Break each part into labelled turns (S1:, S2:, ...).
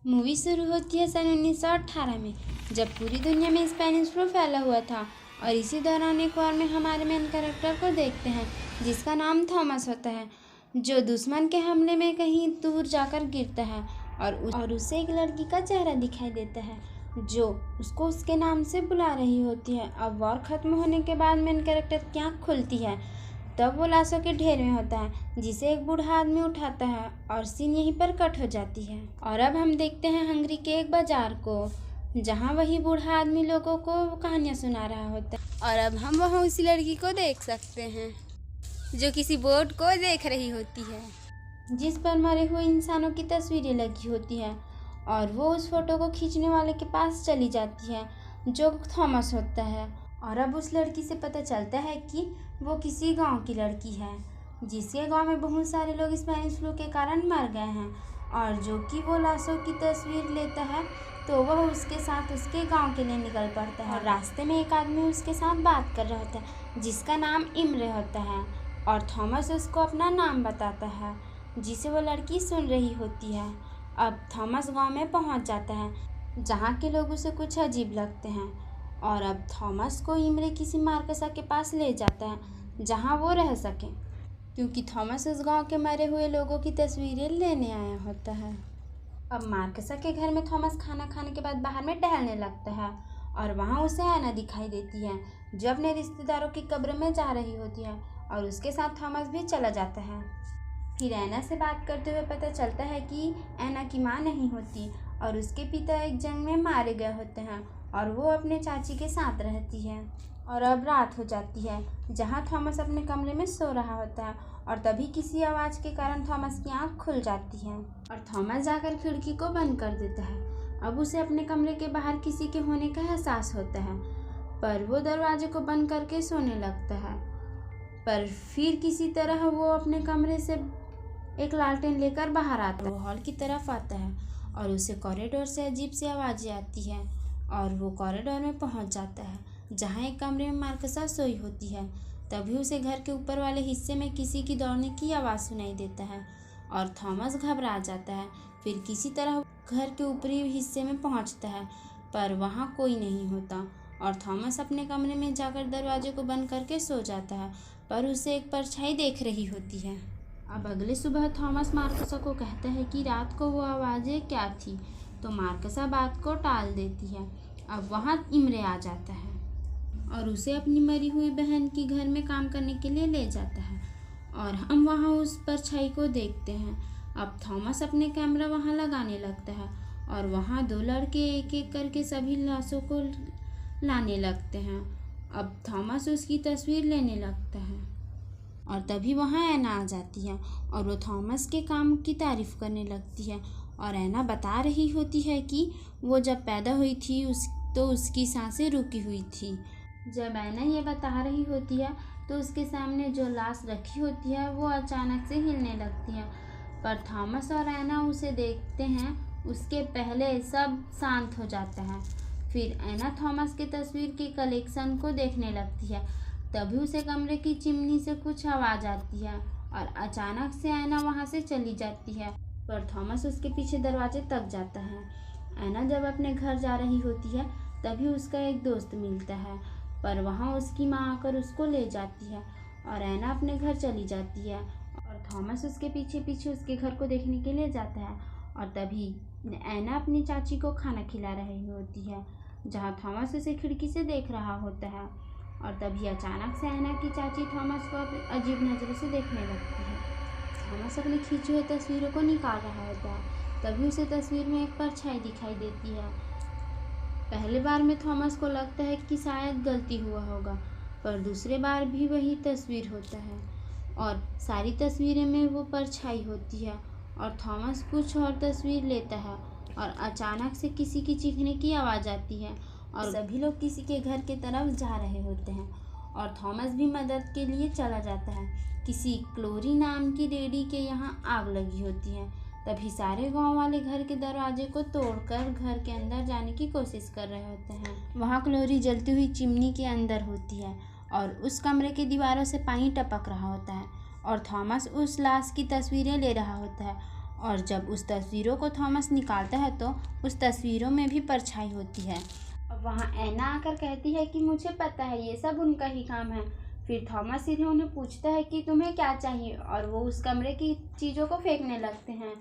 S1: Movie शुरू होती है सन 1918 में, जब पूरी दुनिया में स्पेनिश फ्लू फैला हुआ था। और इसी दौरान एक वार में हमारे मेन कैरेक्टर को देखते हैं जिसका नाम थॉमस होता है, जो दुश्मन के हमले में कहीं दूर जाकर गिरता है और उसे एक लड़की का चेहरा दिखाई देता है जो उसको उसके नाम से बुला रही होती है। अब वॉर ख़त्म होने के बाद मेन कैरेक्टर की आँख खुलती है, तब वो लाशों के ढेर में होता है जिसे एक बूढ़ा आदमी उठाता है और सीन यहीं पर कट हो जाती है। और अब हम देखते हैं हंगरी के एक बाजार को, जहाँ वही बूढ़ा आदमी लोगों को कहानियाँ सुना रहा होता है। और अब हम वहाँ उसी लड़की को देख सकते हैं जो किसी बोर्ड को देख रही होती है जिस पर मरे हुए इंसानों की तस्वीरें लगी होती है। और वो उस फोटो को खींचने वाले के पास चली जाती है जो थॉमस होता है। और अब उस लड़की से पता चलता है कि वो किसी गांव की लड़की है जिसके गांव में बहुत सारे लोग स्पेनिश फ्लू के कारण मर गए हैं। और जो कि वो लाशों की तस्वीर लेता है तो वह उसके साथ उसके गांव के लिए निकल पड़ता है। और रास्ते में एक आदमी उसके साथ बात कर रहा होता है जिसका नाम इम्रे होता है। और थॉमस उसको अपना नाम बताता है जिसे वो लड़की सुन रही होती है। अब थॉमस गांव में पहुंच जाता है जहां के लोग उसे कुछ अजीब लगते हैं। और अब थॉमस को इम्रे किसी मार्कसा के पास ले जाता है जहां वो रह सके, क्योंकि थॉमस उस गांव के मरे हुए लोगों की तस्वीरें लेने आया होता है। अब मार्कसा के घर में थॉमस खाना खाने के बाद बाहर में टहलने लगता है और वहाँ उसे ऐना दिखाई देती है जो अपने रिश्तेदारों की कब्र में जा रही होती है। और उसके साथ थॉमस भी चला जाता है। फिर ऐना से बात करते हुए पता चलता है कि ऐना की माँ नहीं होती और उसके पिता एक जंग में मारे गए होते हैं और वो अपने चाची के साथ रहती है। और अब रात हो जाती है जहाँ थॉमस अपने कमरे में सो रहा होता है और तभी किसी आवाज़ के कारण थॉमस की आंख खुल जाती है और थॉमस जाकर खिड़की को बंद कर देता है। अब उसे अपने कमरे के बाहर किसी के होने का एहसास होता है, पर वो दरवाजे को बंद करके सोने लगता है। पर फिर किसी तरह वो अपने कमरे से एक लालटेन लेकर बाहर आता है। वो हॉल की तरफ आता है और उसे कॉरिडोर से अजीब सी आवाज़ें आती है और वो कॉरिडोर में पहुंच जाता है जहां एक कमरे में मार्कसा सोई होती है। तभी उसे घर के ऊपर वाले हिस्से में किसी की दौड़ने की आवाज़ सुनाई देता है और थॉमस घबरा जाता है। फिर किसी तरह घर के ऊपरी हिस्से में पहुंचता है, पर वहां कोई नहीं होता और थॉमस अपने कमरे में जाकर दरवाजे को बंद करके सो जाता है, पर उसे एक परछाई देख रही होती है। अब अगले सुबह थॉमस मार्कसा को कहता है कि रात को वो आवाज़ें क्या थी, तो मार्कसा बात को टाल देती है। अब वहाँ इम्रे आ जाता है और उसे अपनी मरी हुई बहन की घर में काम करने के लिए ले जाता है और हम वहाँ उस परछाई को देखते हैं। अब थॉमस अपने कैमरा वहाँ लगाने लगता है और वहाँ दो लड़के एक एक करके सभी लाशों को लाने लगते हैं। अब थॉमस उसकी तस्वीर लेने लगता है और तभी वहाँ ऐना आ जाती है और वो थॉमस के काम की तारीफ़ करने लगती है। और ऐना बता रही होती है कि वो जब पैदा हुई थी तो उसकी सांसें रुकी हुई थी। जब ऐना ये बता रही होती है तो उसके सामने जो लाश रखी होती है वो अचानक से हिलने लगती है, पर थॉमस और ऐना उसे देखते हैं उसके पहले सब शांत हो जाता है। फिर ऐना थॉमस के तस्वीर के कलेक्शन को देखने लगती है। तभी उसे कमरे की चिमनी से कुछ आवाज़ आती है और अचानक से ऐना वहाँ से चली जाती है, पर थॉमस उसके पीछे दरवाजे तक जाता है। ऐना जब अपने घर जा रही होती है तभी उसका एक दोस्त मिलता है, पर वहाँ उसकी माँ आकर उसको ले जाती है और ऐना अपने घर चली जाती है और थॉमस उसके पीछे पीछे उसके घर को देखने के लिए जाता है। और तभी ऐना अपनी चाची को खाना खिला रही होती है जहाँ थॉमस उसे खिड़की से देख रहा होता है। और तभी अचानक से ऐना की चाची थॉमस को अजीब नज़रों से देखने लगती है। थॉमस अपनी खींची हुई तस्वीरों को निकाल रहा होता है, तभी उसे तस्वीर में एक परछाई दिखाई देती है। पहले बार में थॉमस को लगता है कि शायद गलती हुआ होगा, पर दूसरे बार भी वही तस्वीर होता है और सारी तस्वीरें में वो परछाई होती है और थॉमस कुछ और तस्वीर लेता है और अचानक से किसी की चीखने की आवाज़ आती है और सभी लोग किसी के घर के तरफ जा रहे होते हैं और थॉमस भी मदद के लिए चला जाता है। किसी क्लोरी नाम की लेडी के यहाँ आग लगी होती है। तभी सारे गांव वाले घर के दरवाजे को तोड़कर घर के अंदर जाने की कोशिश कर रहे होते हैं। वहाँ क्लोरी जलती हुई चिमनी के अंदर होती है और उस कमरे के दीवारों से पानी टपक रहा होता है और थॉमस उस लाश की तस्वीरें ले रहा होता है और जब उस तस्वीरों को थॉमस निकालता है तो उस तस्वीरों में भी परछाई होती है। अब वहाँ एना आकर कहती है कि मुझे पता है ये सब उनका ही काम है। फिर थॉमस सीधे उन्हें पूछता है कि तुम्हें क्या चाहिए, और वो उस कमरे की चीज़ों को फेंकने लगते हैं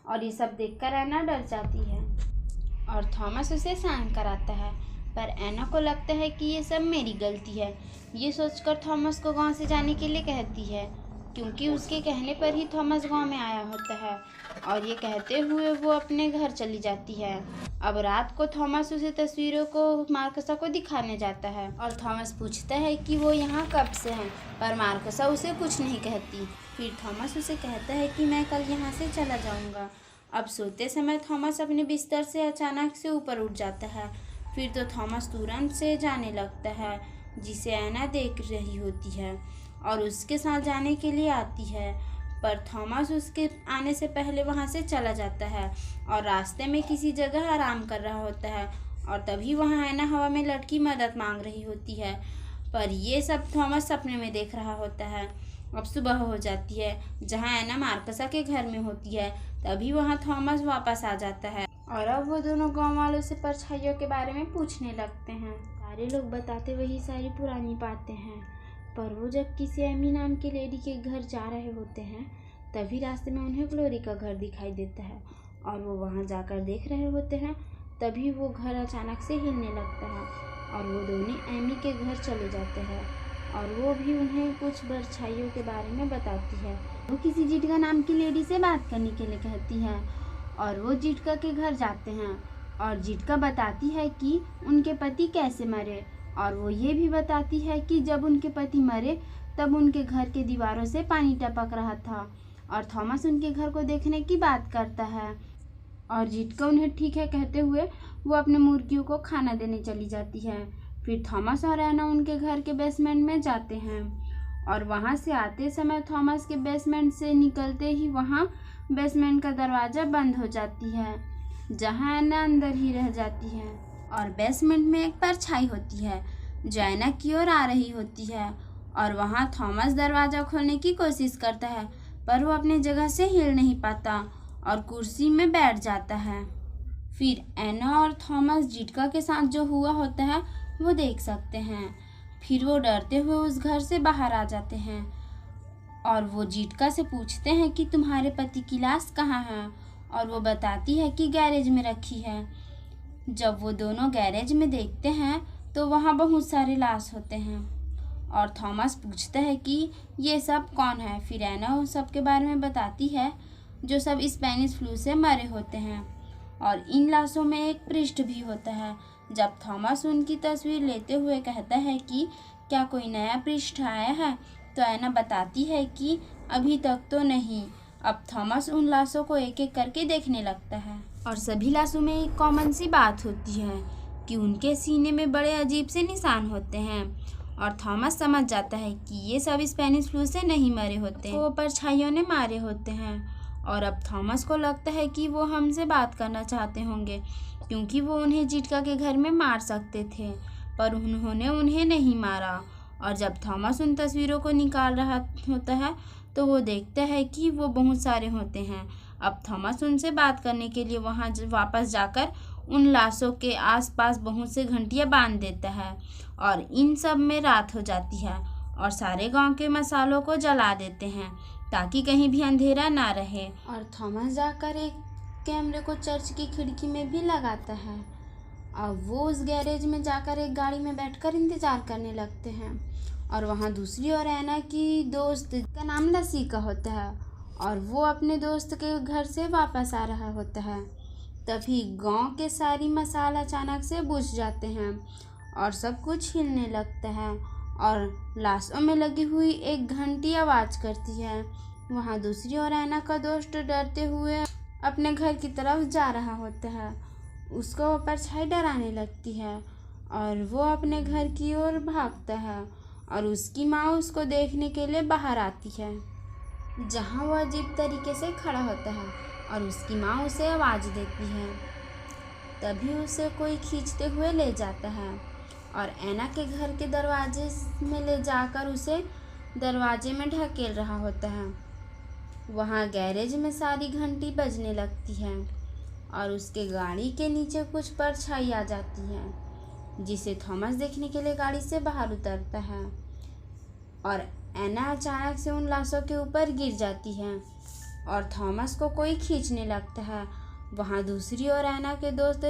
S1: और ये सब देखकर एना डर जाती है और थॉमस उसे शांत कराता है। पर एना को लगता है कि ये सब मेरी गलती है। ये सोचकर थॉमस को गांव से जाने के लिए कहती है, क्योंकि उसके कहने पर ही थॉमस गांव में आया होता है। और ये कहते हुए वो अपने घर चली जाती है। अब रात को थॉमस उसे तस्वीरों को मार्कसा को दिखाने जाता है और थॉमस पूछता है कि वो यहाँ कब से हैं, पर मार्कसा उसे कुछ नहीं कहती। फिर थॉमस उसे कहता है कि मैं कल यहाँ से चला जाऊँगा। अब सोते समय थॉमस अपने बिस्तर से अचानक से ऊपर उठ जाता है। फिर तो थॉमस तुरंत से जाने लगता है, जिसे एना देख रही होती है और उसके साथ जाने के लिए आती है। पर थॉमस उसके आने से पहले वहाँ से चला जाता है और रास्ते में किसी जगह आराम कर रहा होता है। और तभी वहाँ एना हवा में लटकी मदद मांग रही होती है, पर ये सब थॉमस सपने में देख रहा होता है। अब सुबह हो जाती है, जहाँ एना मार्कसा के घर में होती है। तभी वहाँ थॉमस वापस आ जाता है और अब वो दोनों गांव वालों से परछाइयों के बारे में पूछने लगते हैं। सारे लोग बताते वही सारी पुरानी बातें हैं, पर वो जब किसी एमी नाम की लेडी के घर जा रहे होते हैं तभी रास्ते में उन्हें ग्लोरी का घर दिखाई देता है और वो वहाँ जाकर देख रहे होते हैं। तभी वो घर अचानक से हिलने लगता है और वो दोनों एमी के घर चले जाते हैं और वो भी उन्हें कुछ परछाइयों के बारे में बताती है। वो किसी जिटका नाम की लेडी से बात करने के लिए कहती है और वो जिटका के घर जाते हैं और जिटका बताती है कि उनके पति कैसे मरे, और वो ये भी बताती है कि जब उनके पति मरे तब उनके घर के दीवारों से पानी टपक रहा था और थॉमस उनके घर को देखने की बात करता है। और जिटका उन्हें ठीक है कहते हुए वो अपने मुर्गियों को खाना देने चली जाती है। फिर थॉमस और एना उनके घर के बेसमेंट में जाते हैं और वहाँ से आते समय थॉमस के बेसमेंट से निकलते ही वहाँ बेसमेंट का दरवाज़ा बंद हो जाती है, जहाँ एना अंदर ही रह जाती है। और बेसमेंट में एक परछाई होती है जो एना की ओर आ रही होती है और वहाँ थॉमस दरवाज़ा खोलने की कोशिश करता है, पर वो अपने जगह से हिल नहीं पाता और कुर्सी में बैठ जाता है। फिर एना और थॉमस जिटका के साथ जो हुआ होता है वो देख सकते हैं। फिर वो डरते हुए उस घर से बाहर आ जाते हैं और वो जिटका से पूछते हैं कि तुम्हारे पति की लाश कहाँ है, और वो बताती है कि गैरेज में रखी है। जब वो दोनों गैरेज में देखते हैं तो वहाँ बहुत सारे लाश होते हैं और थॉमस पूछता है कि ये सब कौन है। फिर एना उस सब के बारे में बताती है जो सब स्पेनिश फ्लू से मरे होते हैं और इन लाशों में एक पृष्ठ भी होता है। जब थॉमस उनकी तस्वीर लेते हुए कहता है कि क्या कोई नया पृष्ठ आया है, तो एना बताती है कि अभी तक तो नहीं। अब थॉमस उन लाशों को एक एक करके देखने लगता है और सभी लाशों में एक कॉमन सी बात होती है कि उनके सीने में बड़े अजीब से निशान होते हैं और थॉमस समझ जाता है कि ये सब स्पेनिश फ्लू से नहीं मरे होते, वो परछाइयों ने मारे होते हैं। और अब थॉमस को लगता है कि वो हमसे बात करना चाहते होंगे, क्योंकि वो उन्हें जिटका के घर में मार सकते थे, पर उन्होंने उन्हें नहीं मारा। और जब थॉमस उन तस्वीरों को निकाल रहा होता है तो वो देखता है कि वो बहुत सारे होते हैं। अब थॉमस उनसे बात करने के लिए वहाँ वापस जाकर उन लाशों के आसपास बहुत से घंटियाँ बांध देता है और इन सब में रात हो जाती है और सारे गांव के मसालों को जला देते हैं ताकि कहीं भी अंधेरा ना रहे। और थॉमस जाकर एक कैमरे को चर्च की खिड़की में भी लगाता है। अब वो उस गैरेज में जाकर एक गाड़ी में बैठकर इंतज़ार करने लगते हैं और वहाँ दूसरी ओर एना की दोस्त का नाम लसी का होता है और वो अपने दोस्त के घर से वापस आ रहा होता है। तभी गांव के सारी मसाल अचानक से बुझ जाते हैं और सब कुछ हिलने लगता है और लाशों में लगी हुई एक घंटी आवाज़ करती है। वहाँ दूसरी ओर एना का दोस्त डरते हुए अपने घर की तरफ जा रहा होता है। उसको वो परछाई डराने लगती है और वो अपने घर की ओर भागता है और उसकी माँ उसको देखने के लिए बाहर आती है, जहाँ वो अजीब तरीके से खड़ा होता है और उसकी माँ उसे आवाज़ देती है। तभी उसे कोई खींचते हुए ले जाता है और एना के घर के दरवाजे में ले जाकर उसे दरवाजे में ढकेल रहा होता है। वहाँ गैरेज में सारी घंटी बजने लगती है और उसके गाड़ी के नीचे कुछ परछाई आ जाती है, जिसे थॉमस देखने के लिए गाड़ी से बाहर उतरता है और एना अचानक से उन लाशों के ऊपर गिर जाती है और थॉमस को कोई खींचने लगता है। वहाँ दूसरी ओर एना के दोस्त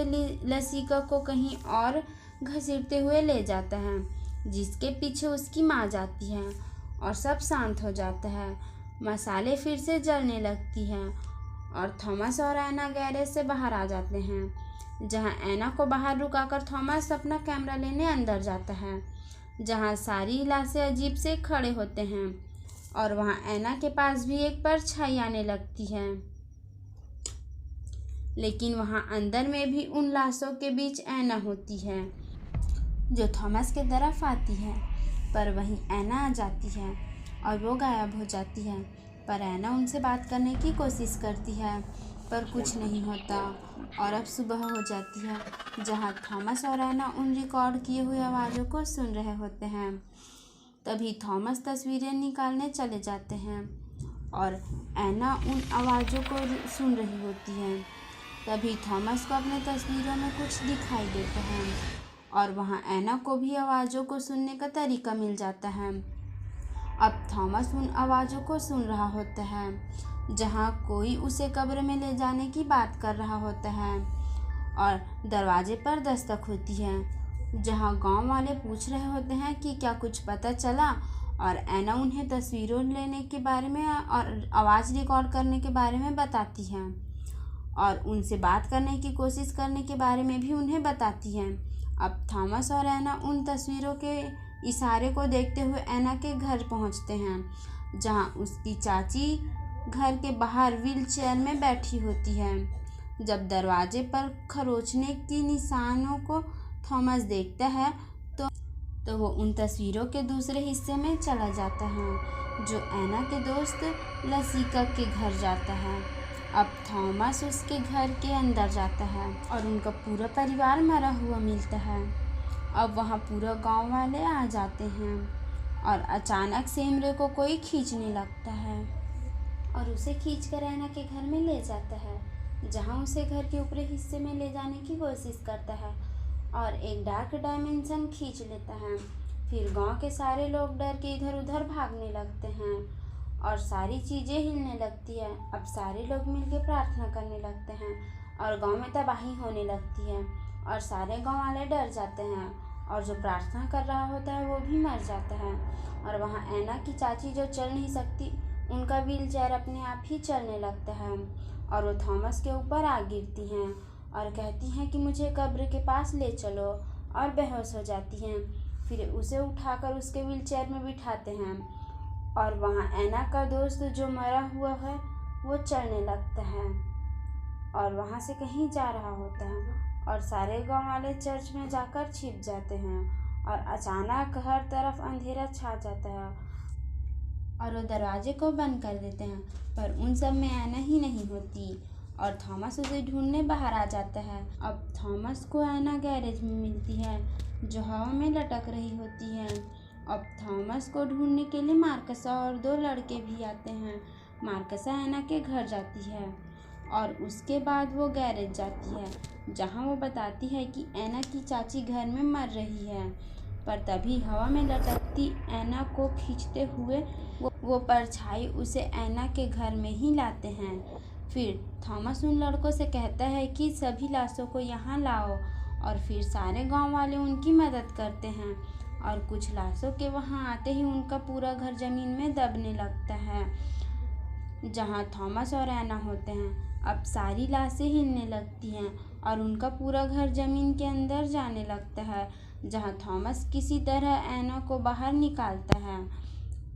S1: लसीका को कहीं और घसीटते हुए ले जाता है, जिसके पीछे उसकी माँ जाती है और सब शांत हो जाता है। मसाले फिर से जलने लगती हैं और थॉमस और एना गैरेज से बाहर आ जाते हैं, जहाँ एना को बाहर रुकाकर थॉमस अपना कैमरा लेने अंदर जाता है, जहाँ सारी लाशें अजीब से खड़े होते हैं और वहाँ एना के पास भी एक परछाई आने लगती है, लेकिन वहाँ अंदर में भी उन लाशों के बीच एना होती है जो थॉमस के तरफ आती है, पर वहीं एना आ जाती है और वो गायब हो जाती है। पर एना उनसे बात करने की कोशिश करती है, पर कुछ नहीं होता और अब सुबह हो जाती है, जहाँ थॉमस और एना उन रिकॉर्ड किए हुए आवाज़ों को सुन रहे होते हैं। तभी थॉमस तस्वीरें निकालने चले जाते हैं और एना उन आवाज़ों को सुन रही होती है। तभी थॉमस को अपने तस्वीरों में कुछ दिखाई देता है और वहाँ एना को भी आवाज़ों को सुनने का तरीका मिल जाता है। अब थॉमस उन आवाज़ों को सुन रहा होता है, जहाँ कोई उसे कब्र में ले जाने की बात कर रहा होता है और दरवाजे पर दस्तक होती है, जहाँ गांव वाले पूछ रहे होते हैं कि क्या कुछ पता चला, और एना उन्हें तस्वीरों लेने के बारे में और आवाज़ रिकॉर्ड करने के बारे में बताती है और उनसे बात करने की कोशिश करने के बारे में भी उन्हें बताती है। अब थॉमस और एना उन तस्वीरों के इशारे को देखते हुए एना के घर पहुंचते हैं, जहां उसकी चाची घर के बाहर व्हील चेयर में बैठी होती है। जब दरवाजे पर खरोंचने की निशानों को थॉमस देखता है तो वो उन तस्वीरों के दूसरे हिस्से में चला जाता है, जो एना के दोस्त लसीका के घर जाता है। अब थॉमस उसके घर के अंदर जाता है और उनका पूरा परिवार मरा हुआ मिलता है। अब वहाँ पूरा गांव वाले आ जाते हैं और अचानक से इमरे को कोई खींचने लगता है और उसे खींचकर एना के घर में ले जाता है, जहाँ उसे घर के ऊपरी हिस्से में ले जाने की कोशिश करता है और एक डार्क डायमेंशन खींच लेता है। फिर गांव के सारे लोग डर के इधर उधर भागने लगते हैं और सारी चीज़ें हिलने लगती है। अब सारे लोग मिलकर प्रार्थना करने लगते हैं और गांव में तबाही होने लगती है और सारे गांव वाले डर जाते हैं और जो प्रार्थना कर रहा होता है वो भी मर जाता है। और वहाँ एना की चाची जो चल नहीं सकती, उनका व्हील चेयर अपने आप ही चलने लगता है और वो थॉमस के ऊपर आ गिरती हैं और कहती हैं कि मुझे कब्र के पास ले चलो, और बेहोश हो जाती हैं। फिर उसे उठाकर उसके व्हील चेयर में बिठाते हैं और वहाँ एना का दोस्त जो मरा हुआ है वो चलने लगता है और वहाँ से कहीं जा रहा होता है और सारे गांव वाले चर्च में जाकर छिप जाते हैं और अचानक हर तरफ अंधेरा छा जाता है और वो दरवाजे को बंद कर देते हैं, पर उन सब में एना ही नहीं होती और थॉमस उसे ढूंढने बाहर आ जाता है। अब थॉमस को एना गैरेज में मिलती है, जो हवा में लटक रही होती है। अब थॉमस को ढूंढने के लिए मार्कसा और 2 लड़के भी आते हैं। मार्कसा एना के घर जाती है और उसके बाद वो गैरेज जाती है, जहाँ वो बताती है कि एना की चाची घर में मर रही है। पर तभी हवा में लटकती एना को खींचते हुए वो परछाई उसे एना के घर में ही लाते हैं। फिर थॉमस उन लड़कों से कहता है कि सभी लाशों को यहाँ लाओ और फिर सारे गांव वाले उनकी मदद करते हैं और कुछ लाशों के वहाँ आते ही उनका पूरा घर ज़मीन में दबने लगता है, जहाँ थॉमस और एना होते हैं। अब सारी लाशें हिलने लगती हैं और उनका पूरा घर ज़मीन के अंदर जाने लगता है, जहाँ थॉमस किसी तरह एना को बाहर निकालता है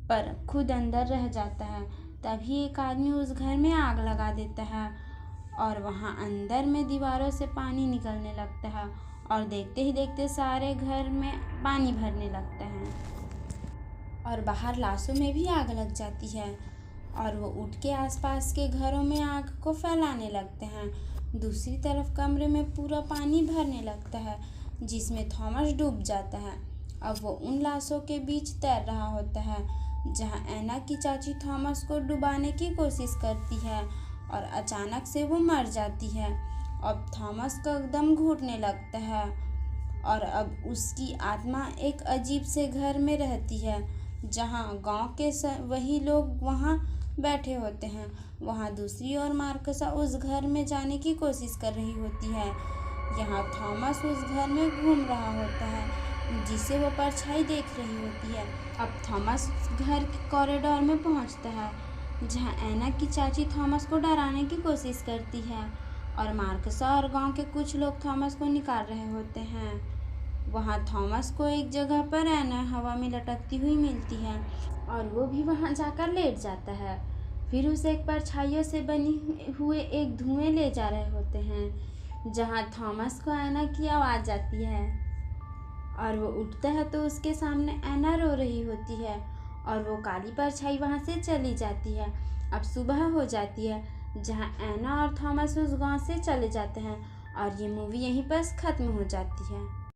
S1: पर खुद अंदर रह जाता है। तभी एक आदमी उस घर में आग लगा देता है और वहाँ अंदर में दीवारों से पानी निकलने लगता है और देखते ही देखते सारे घर में पानी भरने लगता है और बाहर लाशों में भी आग लग जाती है और वो उठ के आसपास के घरों में आग को फैलाने लगते हैं। दूसरी तरफ कमरे में पूरा पानी भरने लगता है, जिसमें थॉमस डूब जाता है। अब वो उन लाशों के बीच तैर रहा होता है, जहाँ एना की चाची थॉमस को डुबाने की कोशिश करती है और अचानक से वो मर जाती है। अब थॉमस का दम घुटने लगता है और अब उसकी आत्मा एक अजीब से घर में रहती है, जहाँ गांव के वही लोग वहाँ बैठे होते हैं। वहाँ दूसरी ओर मार्कसा उस घर में जाने की कोशिश कर रही होती है। यहाँ थॉमस उस घर में घूम रहा होता है, जिसे वो परछाई देख रही होती है। अब थॉमस घर के कॉरिडोर में पहुँचता है, जहाँ एना की चाची थॉमस को डराने की कोशिश करती है और मार्कसा और गांव के कुछ लोग थॉमस को निकाल रहे होते हैं। वहाँ थॉमस को एक जगह पर एना हवा में लटकती हुई मिलती है और वो भी वहाँ जाकर लेट जाता है। फिर उसे एक परछाइयों से बनी हुए एक धुएं ले जा रहे होते हैं, जहाँ थॉमस को एना की आवाज़ आती है और वो उठता है तो उसके सामने एना रो रही होती है और वो काली परछाई वहाँ से चली जाती है। अब सुबह हो जाती है, जहाँ एना और थॉमस उस गांव से चले जाते हैं और ये मूवी यहीं पर ख़त्म हो जाती है।